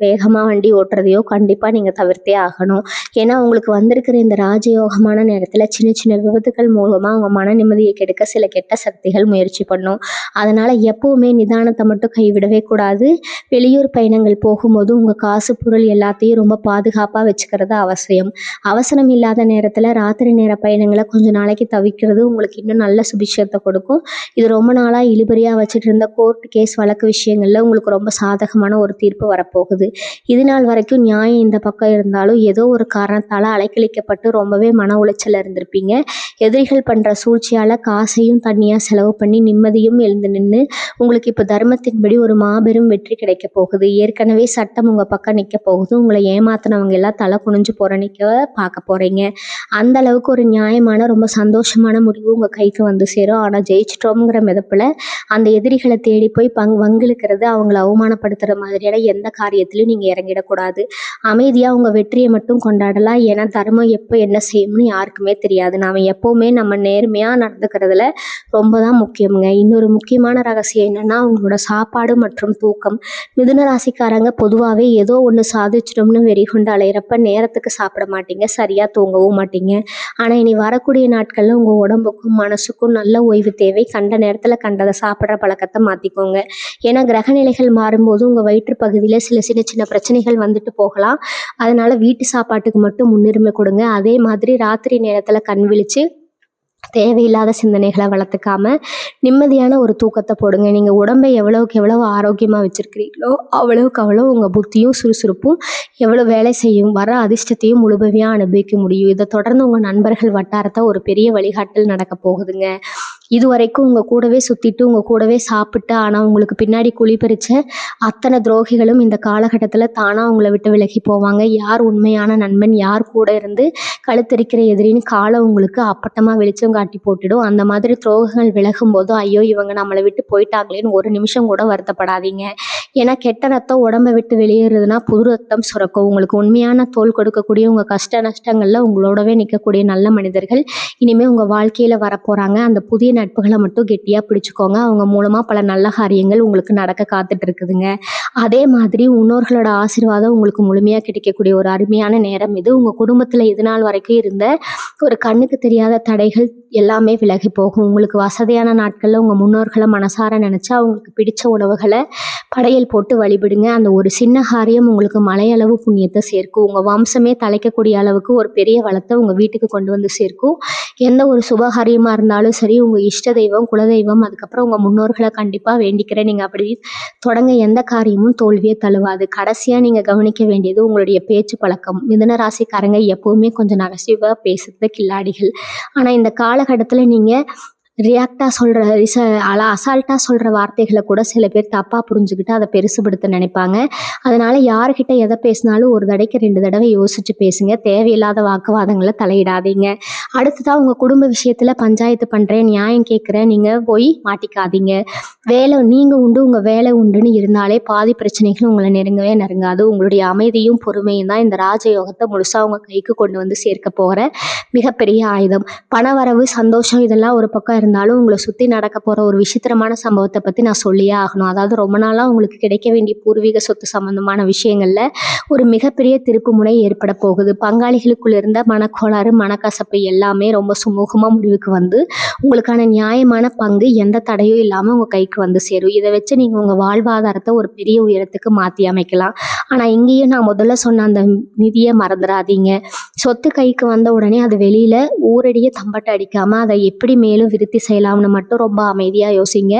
வேகமாக வண்டி ஓட்டுறதையோ கண்டிப்பாக நீங்கள் தவிர்த்தே ஆகணும். ஏன்னா உங்களுக்கு வந்திருக்கிற இந்த ராஜயோகமான நேரத்தில் சின்ன சின்ன விபத்துகள் மூலமாக உங்கள் மன நிம்மதியை கெடுக்க சில கெட்ட சக்திகள் முயற்சி பண்ணும். அதனால் எப்போவுமே நிதானத்தை மட்டும் கைவிடவே கூடாது. வெளியூர் பயணங்கள் போகும்போது உங்கள் காசு பொருள் எல்லாத்தையும் ரொம்ப பாதுகாப்பாக வச்சுக்கிறது அவசியம். அவசரம் இல்லாத நேரத்தில் ராத்திரி நேர பயணங்களை கொஞ்சம் நாளைக்கு தவிர்க்கிறது உங்களுக்கு இன்னும் நல்ல சுபிட்சத்தை கொடுக்கும். இது ரொம்ப நாளாக இழுபறியாக வச்சுட்டு இருந்த கோர்ட் கேஸ் வழக்கு விஷயங்களில் உங்களுக்கு ரொம்ப சாதகமான ஒரு தீர்ப்பு வரப்போகுது. இது நாள் வரைக்கும் நியாயம் இந்த பக்கம் இருந்தாலும் ஏதோ ஒரு காரணத்தால் அலைக்கழிக்கப்பட்டு ரொம்பவே மன உளைச்சல் இருந்திருப்பீங்க. எதிரிகள் பண்ணுற சூழ்ச்சியால் காசையும் தண்ணியாக செலவு பண்ணி நிம்மதியும் எழுந்து நின்று உங்களுக்கு இப்போ தர்மத்தின்படி ஒரு மாபெரும் வெற்றி கிடைக்க போகுது. ஏற்கனவே சட்டம் உங்கள் பக்கம் நிற்க போகுது. உங்களை ஏமாத்தினவங்க எல்லாம் தலை குனிஞ்சு போகிற நிற்க பார்க்க போகிறீங்க. அந்த அளவுக்கு ஒரு நியாயமான ரொம்ப சந்தோஷமான முடிவு உங்கள் கைக்கு வந்து சேரும். ஆனால் ஜெயிச்சிட்டோங்கிற மிதப்பில் அந்த எதிரிகளை தேடி போய் வங்கிழுக்கிறது, அவங்கள அவமானப்படுத்துகிற மாதிரியான எந்த காரியத்திலையும் நீங்கள் இறங்கிடக்கூடாது. அமைதியாக உங்கள் வெற்றியை மட்டும் கொண்டாடலாம். ஏன்னா தர்மம் எப்போ என்ன செய்யும்னு யாருக்குமே தெரியாது. நாம் எப்போவுமே நம்ம நேர்மையாக நடந்துக்கிறதுல ரொம்ப தான் முக்கியமுங்க. இன்னொரு முக்கியமான ரகசியம் என்னென்னா உங்களோட சாப்பாடு மற்றும் தூக்கம். மிதுன ராசிக்காரங்க பொதுவாகவே ஏதோ ஒன்று சாதிச்சிட்டோம்னு வெறி கொண்டு அலையிறப்ப நேரத்துக்கு சாப்பிட மாட்டீங்க, சரியாக தூங்கவும் மாட்டீங்க. ஆனால் இனி வரக்கூடிய நாட்களில் உங்கள் உடம்புக்கும் மனசுக்கும் நல்ல ஓய்வு தேவை. கண்ட நேரத்தில் கண்டதை சாப்பிட்ற பழக்கத்தை மாற்றிக்கோங்க. ஏன்னா கிரகநிலைகள் மாறும்போது உங்கள் வயிற்று பகுதியில் சில சின்ன சின்ன பிரச்சனைகள் வந்துட்டு போகலாம். அதனால் வீட்டு சாப்பாட்டுக்கு மட்டும் முன்னுரிமை கொடுங்க. அதே மாதிரி ராத்திரி நேரத்தில் கண் விழித்து தேவையில்லாத சிந்தனைகளை வளர்த்துக்காம நிம்மதியான ஒரு தூக்கத்தை போடுங்க. நீங்கள் உடம்பை எவ்வளவுக்கு எவ்வளவு ஆரோக்கியமாக வச்சுருக்கிறீங்களோ அவ்வளவுக்கு அவ்வளோ உங்கள் புத்தியும் சுறுசுறுப்பும் எவ்வளோ வேலை செய்யும், வர அதிர்ஷ்டத்தையும் முழுமையாக அனுபவிக்க முடியும். இதை தொடர்ந்து உங்கள் நண்பர்கள் வட்டாரத்தை ஒரு பெரிய வழிகாட்டல் நடக்க போகுதுங்க. இது வரைக்கும் உங்கள் கூடவே சுற்றிட்டு உங்கள் கூடவே சாப்பிட்டு ஆனால் உங்களுக்கு பின்னாடி குழி பறிச்ச அத்தனை துரோகிகளும் இந்த காலகட்டத்தில் தானாக உங்களை விட்டு விலகி போவாங்க. யார் உண்மையான நண்பன், யார் கூட இருந்து கழுத்தரிக்கிற எதிரின்னு காலம் உங்களுக்கு அப்பட்டமாக வெளிச்சம் காட்டி போட்டுடும். அந்த மாதிரி துரோகங்கள் விலகும் போதும் ஐயோ இவங்க நம்மளை விட்டு போயிட்டாங்களேன்னு ஒரு நிமிஷம் கூட வருத்தப்படாதீங்க. ஏன்னா கெட்ட ரத்தம் உடம்பை விட்டு வெளியேறதுன்னா புது ரத்தம் சுரக்கும். உங்களுக்கு உண்மையான தோல் கொடுக்கக்கூடிய உங்கள் கஷ்ட நஷ்டங்களில் உங்களோடவே நிற்கக்கூடிய நல்ல மனிதர்கள் இனிமேல் உங்கள் வாழ்க்கையில் வரப்போகிறாங்க. அந்த புதிய நட்புகளை மட்டும் கெட்டியாக பிடிச்சிக்கோங்க. அவங்க மூலமாக பல நல்ல காரியங்கள் உங்களுக்கு நடக்க காத்துட்டு இருக்குதுங்க. அதே மாதிரி முன்னோர்களோட ஆசீர்வாதம் உங்களுக்கு முழுமையாக கிடைக்கக்கூடிய ஒரு அருமையான நேரம் இது. உங்கள் குடும்பத்தில் இது நாள் வரைக்கும் இருந்த ஒரு கண்ணுக்கு தெரியாத தடைகள் எல்லாமே விலகி போகும். உங்களுக்கு வசதியான நாட்களில் உங்கள் முன்னோர்களை மனசார நினச்சா அவங்களுக்கு பிடிச்ச உணவுகளை படையல் போட்டு வழிபடுங்க. அந்த ஒரு சின்ன காரியம் உங்களுக்கு மலையளவு புண்ணியத்தை சேர்க்கும். உங்கள் வம்சமே தலைக்கக்கூடிய அளவுக்கு ஒரு பெரிய வளத்தை உங்கள் வீட்டுக்கு கொண்டு வந்து சேர்க்கும். எந்த ஒரு சுபகாரியமாக இருந்தாலும் சரி, உங்கள் இஷ்ட தெய்வம், குலதெய்வம், அதுக்கப்புறம் உங்கள் முன்னோர்களை கண்டிப்பாக வேண்டிக்கிறேன். நீங்கள் அப்படி தொடங்க எந்த காரியமும் தோல்வியே தழுவாது. கடைசியாக நீங்கள் கவனிக்க வேண்டியது உங்களுடைய பேச்சு பழக்கம். மிதுன ராசிக்காரங்க எப்போவுமே கொஞ்சம் நகைச்சுவாக பேசுறது கில்லாடிகள். ஆனால் இந்த காலகட்டத்தில் நீங்கள் ரியாக்டாக சொல்கிற அசால்ட்டாக சொல்கிற வார்த்தைகளை கூட சில பேர் தப்பாக புரிஞ்சுக்கிட்டு அதை பெருசுபடுத்த நினைப்பாங்க. அதனால் யார்கிட்ட எதை பேசினாலும் ஒரு தடவைக்கு 2 தடவை யோசித்து பேசுங்க. தேவையில்லாத வாக்குவாதங்களை தலையிடாதீங்க. அடுத்ததாக உங்கள் குடும்ப விஷயத்தில் பஞ்சாயத்து பண்ணுறேன், நியாயம் கேட்குறேன், நீங்கள் போய் மாட்டிக்காதீங்க. நீங்கள் உண்டு, உங்கள் வேலை உண்டுன்னு இருந்தாலே பாதி பிரச்சனைகள் உங்களை நெருங்கவே நெருங்காது. உங்களுடைய அமைதியும் பொறுமையும் தான் இந்த ராஜயோகத்தை முழுசாக உங்கள் கைக்கு கொண்டு வந்து சேர்க்க போகிற மிகப்பெரிய ஆயுதம். பணவரவு, சந்தோஷம் இதெல்லாம் ஒரு பக்கம் இருந்தாலும் உங்களை சுற்றி நடக்க போகிற ஒரு விசித்திரமான சம்பவத்தை பற்றி நான் சொல்லியே ஆகணும். அதாவது ரொம்ப நாளாக உங்களுக்கு கிடைக்க வேண்டிய பூர்வீக சொத்து சம்பந்தமான விஷயங்களில் ஒரு மிகப்பெரிய திருப்பு முனை ஏற்பட போகுது. பங்காளிகளுக்குள்ள இருந்த மனக்கோளாறு, மனக்கசப்பு எல்லாமே ரொம்ப சுமூகமாக முடிவுக்கு வந்து உங்களுக்கான நியாயமான பங்கு எந்த தடையும் இல்லாமல் உங்கள் கைக்கு வந்து சேரும். இதை வச்சு நீங்கள் உங்கள் வாழ்வாதாரத்தை ஒரு பெரிய உயரத்துக்கு மாற்றி அமைக்கலாம். ஆனால் இங்கேயும் நான் முதல்ல சொன்ன அந்த நிதியை மறந்துடாதீங்க. சொத்து கைக்கு வந்த உடனே அது வெளியில் ஊரடியே தம்பட்டை அடிக்காமல் அதை எப்படி மேலும் விருத்தி செய்யலாம்னு மட்டும் ரொம்ப அமைதியாக யோசிங்க.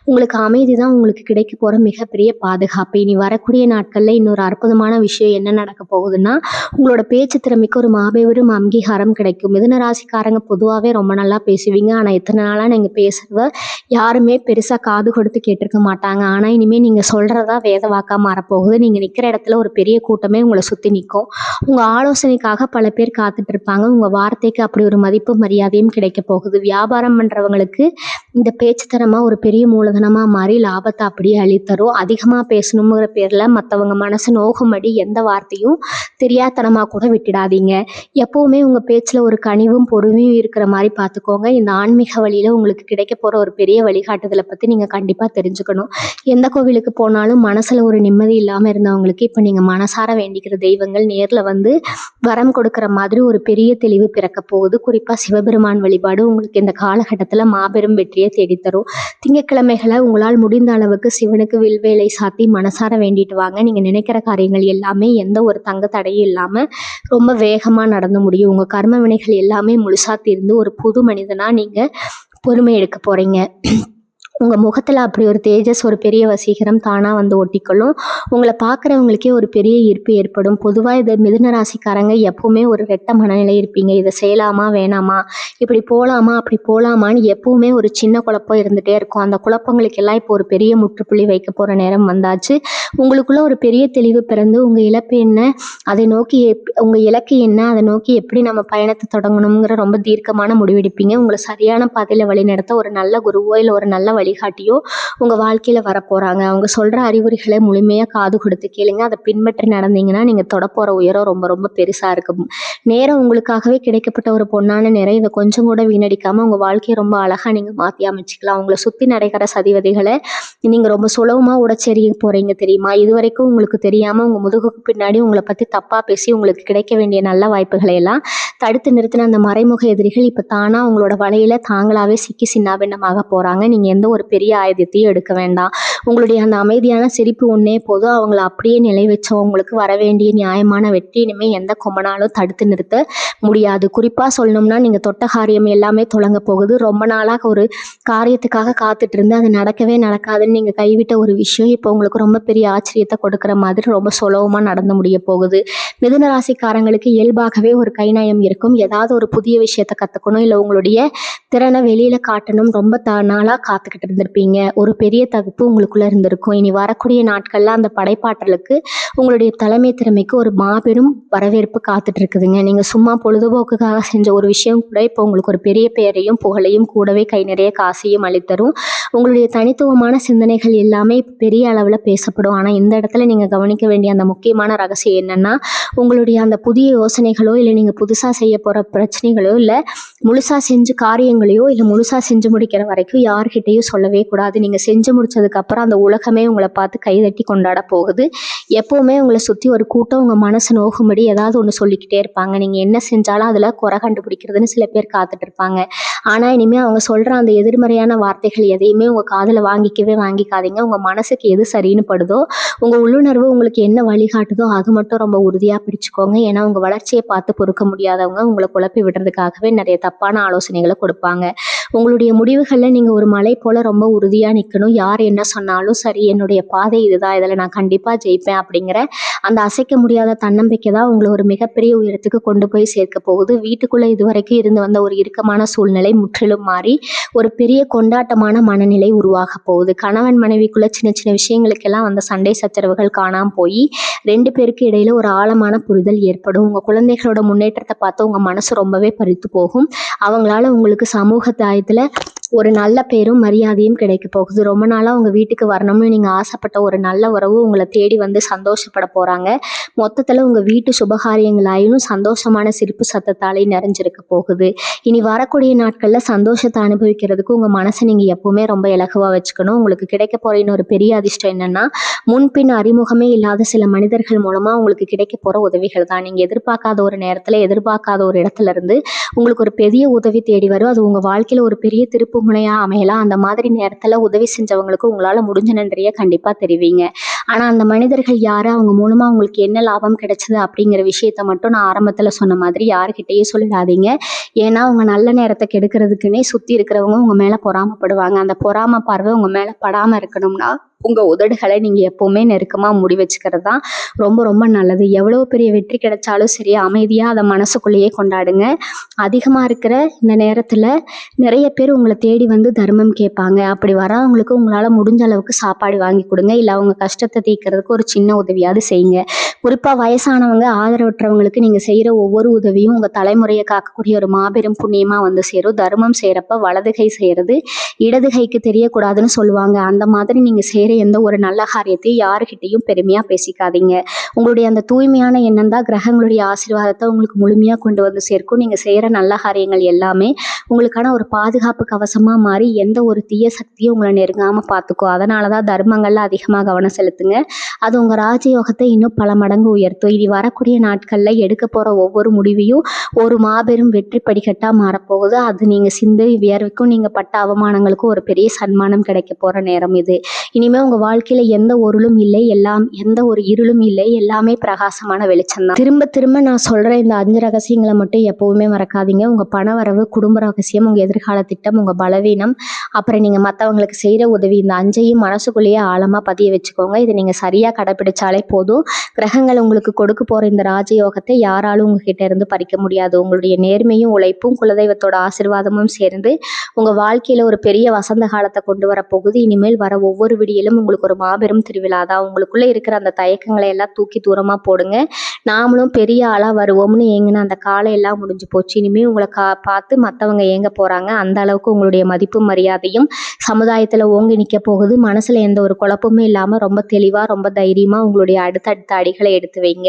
உங்களுக்கு அமைதி தான் உங்களுக்கு கிடைக்க போகிற மிகப்பெரிய பாதுகாப்பு. இனி வரக்கூடிய நாட்களில் இன்னொரு அற்புதமான விஷயம் என்ன நடக்க போகுதுன்னா, உங்களோட பேச்சு திறமைக்கு ஒரு மாபெரும் அங்கீகாரம் கிடைக்கும். மிதுன ராசிக்காரங்க பொதுவாகவே ரொம்ப நல்லா பேசுவீங்க. ஆனால் இத்தனை நாளாக நீங்கள் பேசுகிறத யாருமே பெருசாக காது கொடுத்து கேட்டிருக்க மாட்டாங்க. ஆனால் இனிமேல் நீங்கள் சொல்கிறதா வேத வாக்காக மாறப்போகுது. நீங்கள் நிற்கிற இடத்துல ஒரு பெரிய கூட்டமே உங்களை சுற்றி நிற்கும். உங்கள் ஆலோசனைக்காக பல பேர் காத்துட்டு இருப்பாங்க. உங்கள் வார்த்தைக்கு அப்படி ஒரு மதிப்பு மரியாதையும் கிடைக்க போகுது. வியாபாரம் பண்ணுறவங்களுக்கு இந்த பேச்சு திறமை ஒரு பெரிய மூலதனமாக மாறி லாபத்தை அப்படியே அளித்தரும். அதிகமாக பேசணுங்கிற பேரில் மற்றவங்க மனசு நோகும்படி எந்த வார்த்தையும் தெரியாதனமாக கூட விட்டுடாதீங்க. எப்போவுமே உங்கள் பேச்சில் ஒரு கனிவும் பொறுமையும் இருக்கிற மாதிரி பார்த்துக்கோங்க. இந்த ஆன்மீக வழியில் உங்களுக்கு கிடைக்க போகிற ஒரு பெரிய வழிகாட்டுதலை பற்றி நீங்கள் கண்டிப்பாக தெரிஞ்சுக்கணும். எந்த கோவிலுக்கு போனாலும் மனசில் ஒரு நிம்மதி இல்லாமல் இருந்தவங்களுக்கு இப்போ நீங்கள் மனசார வேண்டிக்கிற தெய்வங்கள் நேரில் வந்து வரம் கொடுக்குற மாதிரி ஒரு பெரிய தெளிவு பிறக்க போகுது. குறிப்பாக சிவபெருமான் வழிபாடு உங்களுக்கு இந்த காலகட்டத்தில் மாபெரும் வெற்றியை தேடித்தரும். திங்கட்கிழமைகளை உங்களால் முடிந்த அளவுக்கு சிவனுக்கு வில்வேலை சாத்தி மனசார வேண்டிட்டு வாங்க. நீங்கள் நினைக்கிற காரியங்கள் எல்லாமே எந்த ஒரு தங்க தடையும் இல்லாமல் ரொம்ப வேகமாக நடந்து முடியும். உங்கள் கர்ம வினைகள் எல்லாமே முழுசா தீர்ந்து ஒரு புது மனிதனாக நீங்கள் பொறுமை எடுக்க போகிறீங்க. உங்கள் முகத்தில் அப்படி ஒரு தேஜஸ், ஒரு பெரிய வசீகரம் தானாக வந்து ஒட்டிக்கொள்ளும். உங்களை பார்க்குறவங்களுக்கே ஒரு பெரிய ஈர்ப்பு ஏற்படும். பொதுவாக இது மிதுன ராசிக்காரங்க எப்போவுமே ஒரு ரெட்ட மனநிலை இருப்பீங்க. இதை செய்யலாமா வேணாமா, இப்படி போகலாமா அப்படி போகலாமான்னு எப்போவுமே ஒரு சின்ன குழப்பம் இருந்துகிட்டே இருக்கும். அந்த குழப்பங்களுக்கெல்லாம் இப்போ ஒரு பெரிய முற்றுப்புள்ளி வைக்க போகிற நேரம் வந்தாச்சு. உங்களுக்குள்ள ஒரு பெரிய தெளிவு பிறந்து உங்கள் இழப்பு என்ன, அதை நோக்கி உங்கள் இலக்கு என்ன, அதை நோக்கி எப்படி நம்ம பயணத்தை தொடங்கணுங்கிற ரொம்ப தீர்க்கமான முடிவெடுப்பீங்க. உங்களை சரியான பாதையில் வழிநடத்த ஒரு நல்ல குருவோ இல்லை ஒரு நல்ல வழிகாட்டியோ உங்கள் வாழ்க்கையில் வரப்போகிறாங்க. அவங்க சொல்கிற அறிவுரைகளை முழுமையாக காது கொடுத்து கேளுங்க. அதை பின்பற்றி நடந்தீங்கன்னா நீங்கள் தொடப்போகிற உயரம் ரொம்ப ரொம்ப பெருசாக இருக்கும். நேரம் உங்களுக்காகவே கிடைக்கப்பட்ட ஒரு பொன்னான நேரம். இதை கொஞ்சம் கூட வீணடிக்காமல் உங்கள் வாழ்க்கையை ரொம்ப அழகாக நீங்கள் மாற்றி அமைச்சிக்கலாம். உங்களை சுற்றி நடக்கிற சதிவதிகளை நீங்கள் ரொம்ப சுலபமாக உடச்செறிய போகிறீங்க தெரியுமா? இது வரைக்கும் உங்களுக்கு தெரியாமல் உங்கள் முதுகுக்கு பின்னாடி உங்களை பற்றி தப்பாக பேசி உங்களுக்கு கிடைக்க வேண்டிய நல்ல வாய்ப்புகளை எல்லாம் தடுத்து நிறுத்தின அந்த மறைமுக எதிரிகள் இப்போ தானாக உங்களோட வலையில் தாங்களாகவே சிக்கி சின்னாபின்னமாக போகிறாங்க. நீங்கள் எந்த ஒரு பெரிய ஆயுதத்தையும் எடுக்க வேண்டாம். உங்களுடைய அந்த அமைதியான சிரிப்பு ஒன்றே போதும். அவங்கள அப்படியே நிலை வச்சவங்களுக்கு வர வேண்டிய நியாயமான வெற்றி இனிமேல் எந்த கொம்பனாலும் தடுத்து நிறுத்த முடியாது. குறிப்பாக சொல்லணும்னா, நீங்கள் தொட்ட காரியம் எல்லாமே தொடங்க போகுது. ரொம்ப நாளாக ஒரு காரியத்துக்காக காத்துட்டு இருந்து அது நடக்கவே நடக்காதுன்னு நீங்கள் கைவிட்ட ஒரு விஷயம் இப்போ உங்களுக்கு ரொம்ப பெரிய ஆச்சரியத்தை கொடுக்குற மாதிரி ரொம்ப சுலபமாக நடந்து முடிய போகுது. மிதுன ராசிக்காரங்களுக்கு இயல்பாகவே ஒரு கைநயம் இருக்கும். ஏதாவது ஒரு புதிய விஷயத்தை கற்றுக்கணும், இல்லை உங்களுடைய திறனை வெளியில் காட்டணும் ரொம்ப நாளாக காத்துக்கிட்டு இருந்திருப்பீங்க. ஒரு பெரிய தகுப்பு உங்களுக்குள்ளே இருந்திருக்கும். இனி வரக்கூடிய நாட்களில் அந்த படைப்பாற்றலுக்கு, உங்களுடைய தலைமை திறமைக்கு ஒரு மாபெரும் வரவேற்பு காத்துட்டு இருக்குதுங்க. நீங்கள் சும்மா பொழுதுபோக்குக்காக செஞ்ச ஒரு விஷயம் கூட இப்போ உங்களுக்கு ஒரு பெரிய பெயரையும் புகழையும் கூடவே கை நிறைய காசையும் அளித்தரும். உங்களுடைய தனித்துவமான சிந்தனைகள் எல்லாமே பெரிய அளவில் பேசப்படும். ஆனால் இந்த இடத்துல நீங்கள் கவனிக்க வேண்டிய அந்த முக்கியமான ரகசியம் என்னென்னா, உங்களுடைய அந்த புதிய யோசனைகளோ இல்லை நீங்கள் புதுசாக செய்ய போகிற பிரச்சனைகளோ இல்லை முழுசாக செஞ்சு காரியங்களையோ இல்லை முழுசாக செஞ்சு முடிக்கிற வரைக்கும் யார்கிட்டையும் சொல்லவே கூடாது. நீங்கள் செஞ்சு முடிச்சதுக்கப்புறம் அதுக்கப்புறம் அந்த உலகமே உங்களை பார்த்து கைதட்டி கொண்டாட போகுது. எப்போவுமே உங்களை சுற்றி ஒரு கூட்டம் உங்கள் மனசு நோகும்படி ஏதாவது ஒன்று சொல்லிக்கிட்டே இருப்பாங்க. நீங்கள் என்ன செஞ்சாலும் அதில் குறை கண்டுபிடிக்கிறதுன்னு சில பேர் காத்துட்டு இருப்பாங்க. ஆனால் இனிமேல் அவங்க சொல்கிற அந்த எதிர்மறையான வார்த்தைகள் எதையுமே உங்கள் காதில் வாங்கிக்காதீங்க. உங்கள் மனசுக்கு எது சரின்னு படுதோ, உங்கள் உள்ளுணர்வு உங்களுக்கு என்ன வழிகாட்டுதோ அது மட்டும் ரொம்ப உறுதியாக பிடிச்சிக்கோங்க. ஏன்னா உங்கள் வளர்ச்சியை பார்த்து பொறுக்க முடியாதவங்க உங்களை குழப்பி விடுறதுக்காகவே நிறைய தப்பான ஆலோசனைகளை கொடுப்பாங்க. உங்களுடைய முடிவுகளில் நீங்கள் ஒரு மலை போல் ரொம்ப உறுதியாக நிற்கணும். யார் என்ன சொன்னாலும் சரி, என்னுடைய பாதை இதுதான், இதில் நான் கண்டிப்பாக ஜெயிப்பேன் அப்படிங்கிற அந்த அசைக்க முடியாத தன்னம்பிக்கை தான் உங்களை ஒரு மிகப்பெரிய உயரத்துக்கு கொண்டு போய் சேர்க்க போகுது. வீட்டுக்குள்ளே இதுவரைக்கும் இருந்து வந்த ஒரு இறுக்கமான சூழ்நிலை முற்றிலும் மாறி ஒரு பெரிய கொண்டாட்டமான மனநிலை உருவாக போகுது. கணவன் மனைவிக்குள்ள சின்ன சின்ன விஷயங்களுக்கெல்லாம் அந்த சண்டை சச்சரவுகள் காணாமல் போய் 2 பேருக்கு இடையில ஒரு ஆழமான புரிதல் ஏற்படும். உங்கள் குழந்தைகளோட முன்னேற்றத்தை பார்த்து உங்கள் மனசு ரொம்பவே பறித்து போகும். அவங்களால உங்களுக்கு சமூகத்தில் ஒரு நல்ல பேரும் மரியாதையும் கிடைக்க போகுது. ரொம்ப நாளாக உங்கள் வீட்டுக்கு வரணும்னு நீங்கள் ஆசைப்பட்ட ஒரு நல்ல உறவு உங்களை தேடி வந்து சந்தோஷப்பட போகிறாங்க. மொத்தத்தில் உங்கள் வீட்டு சுபகாரியங்களாயும் சந்தோஷமான சிரிப்பு சத்தத்தாலே நிறைஞ்சிருக்க போகுது. இனி வரக்கூடிய நாட்களில் சந்தோஷத்தை அனுபவிக்கிறதுக்கு உங்கள் மனசை நீங்கள் எப்போவுமே ரொம்ப இலகுவாக வச்சுக்கணும். உங்களுக்கு கிடைக்க போகிற இன்னொரு பெரிய அதிர்ஷ்டம் என்னென்னா, முன்பின் அறிமுகமே இல்லாத சில மனிதர்கள் மூலமாக உங்களுக்கு கிடைக்க போகிற உதவிகள் தான். நீங்கள் எதிர்பார்க்காத ஒரு நேரத்தில் எதிர்பார்க்காத ஒரு இடத்துல இருந்து உங்களுக்கு ஒரு பெரிய உதவி தேடி வரும். அது உங்கள் வாழ்க்கையில் ஒரு பெரிய திருப்பு முனையாக அமையலாம். அந்த மாதிரி நேரத்தில் உதவி செஞ்சவங்களுக்கு உங்களால் முடிஞ்ச நன்றியை கண்டிப்பாக தெரிவிங்க. ஆனால் அந்த மனிதர்கள் யார், அவங்க மூலமாக உங்களுக்கு என்ன லாபம் கிடைச்சது அப்படிங்கிற விஷயத்த மட்டும் நான் ஆரம்பத்தில் சொன்ன மாதிரி யாருக்கிட்டையும் சொல்லிடாதீங்க. ஏன்னா அவங்க நல்ல நேரத்தை கெடுக்கிறதுக்குன்னே சுற்றி இருக்கிறவங்க உங்கள் மேலே பொறாமப்படுவாங்க. அந்த பொறாம பார்வை உங்கள் மேலே படாமல் இருக்கணும்னா உங்கள் உதடுகளை நீங்கள் எப்போவுமே நெருக்கமாக மூடி வச்சுக்கிறது தான் ரொம்ப ரொம்ப நல்லது. எவ்வளோ பெரிய வெற்றி கிடைச்சாலும் சரி, அமைதியாக அதை மனசுக்குள்ளேயே கொண்டாடுங்க. அதிகமாக இருக்கிற இந்த நேரத்தில் நிறைய பேர் உங்களை தேடி வந்து தர்மம் கேட்பாங்க. அப்படி வரவங்களுக்கு உங்களால் முடிஞ்ச அளவுக்கு சாப்பாடு வாங்கி கொடுங்க. இல்லை அவங்க கஷ்டத்தை தீர்க்கிறதுக்கு ஒரு சின்ன உதவியாவது செய்யுங்க. குறிப்பாக வயசானவங்க, ஆதரவற்றவங்களுக்கு நீங்கள் செய்கிற ஒவ்வொரு உதவியும் உங்கள் தலைமுறையை காக்கக்கூடிய ஒரு மாபெரும் புண்ணியமாக வந்து சேரும். தர்மம் செய்கிறப்ப வலது கை செய்கிறது இடது கைக்கு தெரியக்கூடாதுன்னு சொல்லுவாங்க. அந்த மாதிரி நீங்கள் செய்கிற எந்த ஒரு நல்ல காரியத்தையும் யாருக்கிட்டையும் பெருமையாக பேசிக்காதீங்க. உங்களுடைய அந்த தூய்மையான எண்ணம் தான் கிரகங்களுடைய ஆசீர்வாதத்தை உங்களுக்கு முழுமையாக கொண்டு வந்து சேர்க்கும். நீங்கள் செய்கிற நல்ல காரியங்கள் எல்லாமே உங்களுக்கான ஒரு பாதுகாப்பு கவசமாக மாறி எந்த ஒரு தீய சக்தியும் உங்களை நெருங்காமல் பார்த்துக்கும். அதனால தான் தர்மங்களில் அதிகமாக கவனம் செலுத்துங்க. அது உங்கள் ராஜயோகத்தை இன்னும் பல மடங்கு உயர்த்தும். இனி வரக்கூடிய நாட்களில் எடுக்க போகிற ஒவ்வொரு முடிவையும் ஒரு மாபெரும் வெற்றி படிக்கட்டாக மாறப்போகுது. அது நீங்கள் சிந்தை வியர்வுக்கும் நீங்கள் பட்ட அவமானங்களுக்கும் ஒரு பெரிய சன்மானம் கிடைக்க போகிற நேரம் இது. இனிமேல் உங்கள் வாழ்க்கையில் எந்த ஒருளும் இல்லை, எந்த ஒரு இருளும் இல்லை, எல்லாமே பிரகாசமான வெளிச்சம் தான். திரும்ப திரும்ப நான் சொல்கிற இந்த 5 ரகசியங்களை மட்டும் எப்போவுமே மறக்காதீங்க. உங்கள் பண வரவு, குடும்ப ரகசியம், உங்கள் எதிர்கால திட்டம், உங்கள் பலவீனம், அப்புறம் நீங்கள் மற்றவங்களுக்கு செய்கிற உதவி, இந்த 5ஐயும் மனசுக்குள்ளேயே ஆழமாக பதிய வச்சுக்கோங்க. இதை நீங்கள் சரியாக கடைப்பிடிச்சாலே போதும். கிரகங்கள் உங்களுக்கு கொடுக்க போகிற இந்த ராஜயோகத்தை யாராலும் உங்ககிட்ட இருந்து பறிக்க முடியாது. உங்களுடைய நேர்மையும் உழைப்பும் குலதெய்வத்தோட ஆசீர்வாதமும் சேர்ந்து உங்கள் வாழ்க்கையில் ஒரு பெரிய வசந்த காலத்தை கொண்டு வரப்போகுது. இனிமேல் வர ஒவ்வொரு விடியலும் உங்களுக்கு ஒரு மாபெரும் திருவிழா தான். உங்களுக்குள்ளே இருக்கிற அந்த தயக்கங்களை எல்லாம் தூக்கி தூரமாக போடுங்க. நாமளும் பெரிய ஆளாக வருவோம்னு ஏங்கின அந்த காலம் எல்லாம் முடிஞ்சு போச்சு. இனிமேல் உங்களை பார்த்து மற்றவங்க ஏங்க போகிறாங்க. அந்த அளவுக்கு உங்களுடைய மதிப்பும் மரியாதையும் சமுதாயத்தில் ஓங்கி நிற்க போகுது. மனசில் எந்த ஒரு குழப்பமும் இல்லாமல் ரொம்ப தெளிவாக, ரொம்ப தைரியமாக உங்களுடைய அடுத்தடுத்த அடிகளை எடுத்து வைங்க.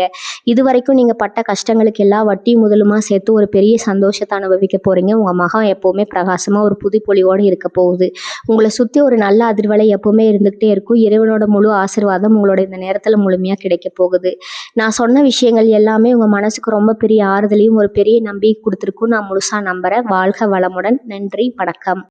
இது வரைக்கும் நீங்கள் பட்ட கஷ்டங்களுக்கு எல்லாம் வட்டி முதலுமா சேர்த்து ஒரு பெரிய சந்தோஷத்தை அனுபவிக்க போகிறீங்க. உங்கள் மகம் எப்போவுமே பிரகாசமாக ஒரு புது பொலிவோடு இருக்க போகுது. உங்களை சுற்றி ஒரு நல்ல அதிர்வலை எப்போவுமே இருந்துகிட்டே இருக்கும். இறைவனோட முழு ஆசீர்வாதம் உங்களோட இந்த நேரத்தில் முழுமையாக கிடைக்க போகுது. நான் சொன்ன விஷயங்கள் எல்லாமே உங்கள் மனசுக்கு ரொம்ப பெரிய ஆறுதலையும் ஒரு பெரிய நம்பிக்கை கொடுத்துருக்கும் நான் முழுசாக நம்புகிறேன். வாழ்க வளமுடன். நன்றி, வணக்கம்.